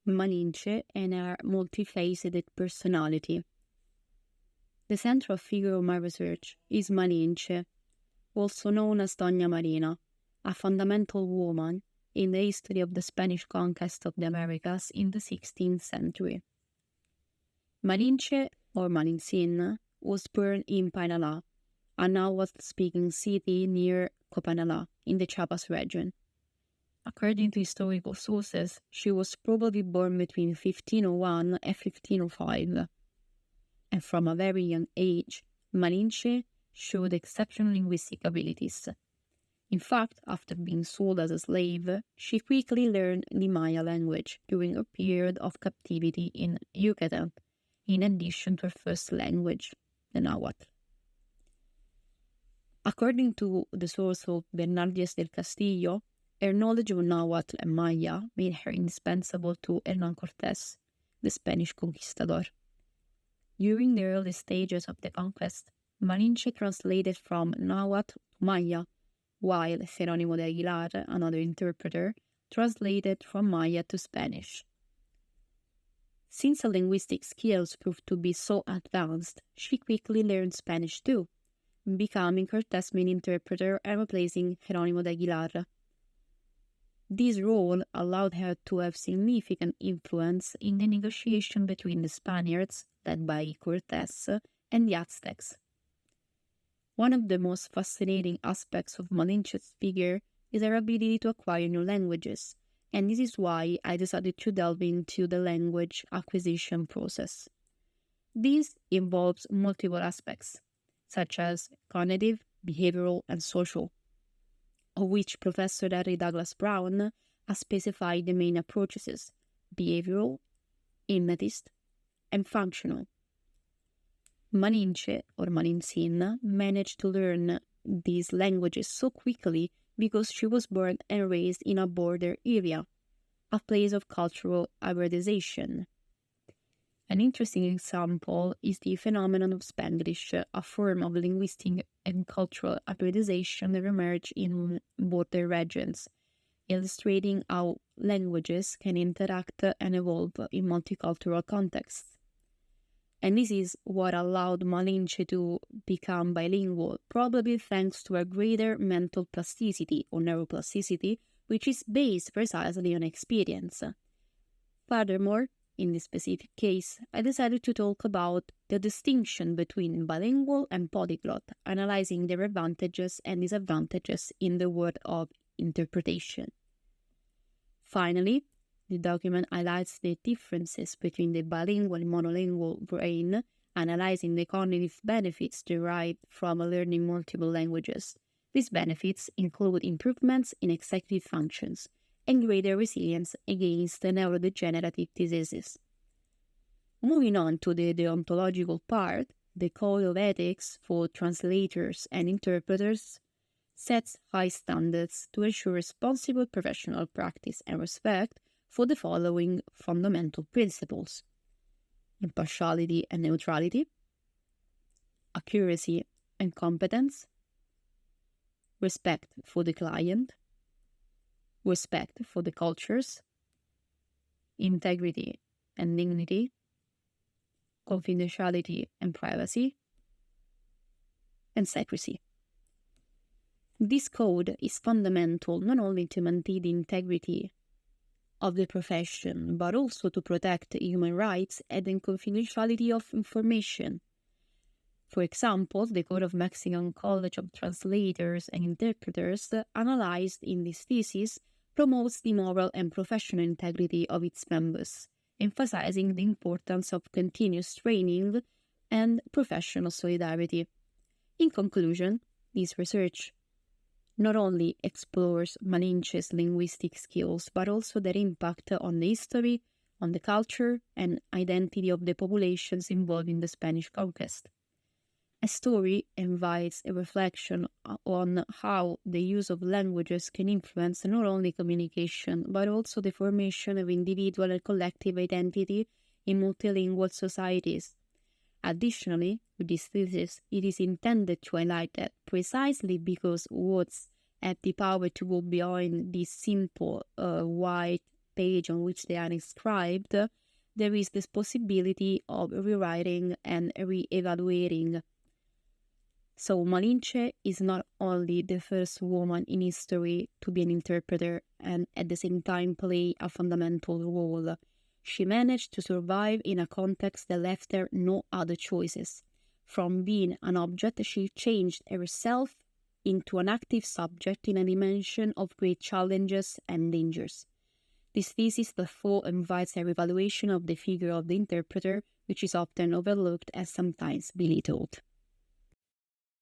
Malinche and her multifaceted personality. The central figure of my research is Malinche, also known as Doña Marina, a fundamental woman in the history of the Spanish conquest of the Americas in the 16th century. Malinche, or Malincin, was born in Painalá, a Nahuatl-speaking city near Copanalá in the Chiapas region. According to historical sources, she was probably born between 1501 and 1505. And from a very young age, Malinche showed exceptional linguistic abilities. In fact, after being sold as a slave, she quickly learned the Maya language during a period of captivity in Yucatan, in addition to her first language, the Nahuatl. According to the source of Bernardes del Castillo, her knowledge of Nahuatl and Maya made her indispensable to Hernán Cortés, the Spanish conquistador. During the early stages of the conquest, Malinche translated from Nahuatl to Maya, while Jerónimo de Aguilar, another interpreter, translated from Maya to Spanish. Since her linguistic skills proved to be so advanced, she quickly learned Spanish too, becoming Cortés' main interpreter and replacing Jerónimo de Aguilar. This role allowed her to have significant influence in the negotiation between the Spaniards, led by Cortés, and the Aztecs. One of the most fascinating aspects of Malinche's figure is her ability to acquire new languages, and this is why I decided to delve into the language acquisition process. This involves multiple aspects, such as cognitive, behavioral, and social, of which Professor Harry Douglas Brown has specified the main approaches: behavioral, hypnotist, and functional. Malinche, or Malincin, managed to learn these languages so quickly because she was born and raised in a border area, a place of cultural hybridization. An interesting example is the phenomenon of Spanglish, a form of linguistic and cultural hybridization that emerged in border regions, illustrating how languages can interact and evolve in multicultural contexts. And this is what allowed Malinche to become bilingual, probably thanks to a greater mental plasticity or neuroplasticity, which is based precisely on experience. Furthermore, in this specific case, I decided to talk about the distinction between bilingual and polyglot, analyzing their advantages and disadvantages in the world of interpretation. Finally, the document highlights the differences between the bilingual and monolingual brain, analyzing the cognitive benefits derived from learning multiple languages. These benefits include improvements in executive functions and greater resilience against neurodegenerative diseases. Moving on to the deontological part, the Code of Ethics for translators and interpreters sets high standards to ensure responsible professional practice and respect for the following fundamental principles: impartiality and neutrality, accuracy and competence, respect for the client, respect for the cultures, integrity and dignity, confidentiality and privacy, and secrecy. This code is fundamental not only to maintain the integrity of the profession, but also to protect human rights and the confidentiality of information. For example, the Code of Mexican College of Translators and Interpreters, analyzed in this thesis, promotes the moral and professional integrity of its members, emphasizing the importance of continuous training and professional solidarity. In conclusion, this research not only explores Malinche's linguistic skills, but also their impact on the history, on the culture, and identity of the populations involved in the Spanish conquest. A story invites a reflection on how the use of languages can influence not only communication, but also the formation of individual and collective identity in multilingual societies. Additionally, with this thesis, it is intended to highlight that precisely because words have the power to go beyond the simple white page on which they are inscribed, there is this possibility of rewriting and re-evaluating. So Malinche is not only the first woman in history to be an interpreter and at the same time play a fundamental role. She managed to survive in a context that left her no other choices. From being an object, she changed herself into an active subject in a dimension of great challenges and dangers. This thesis therefore invites a revaluation of the figure of the interpreter, which is often overlooked and sometimes belittled.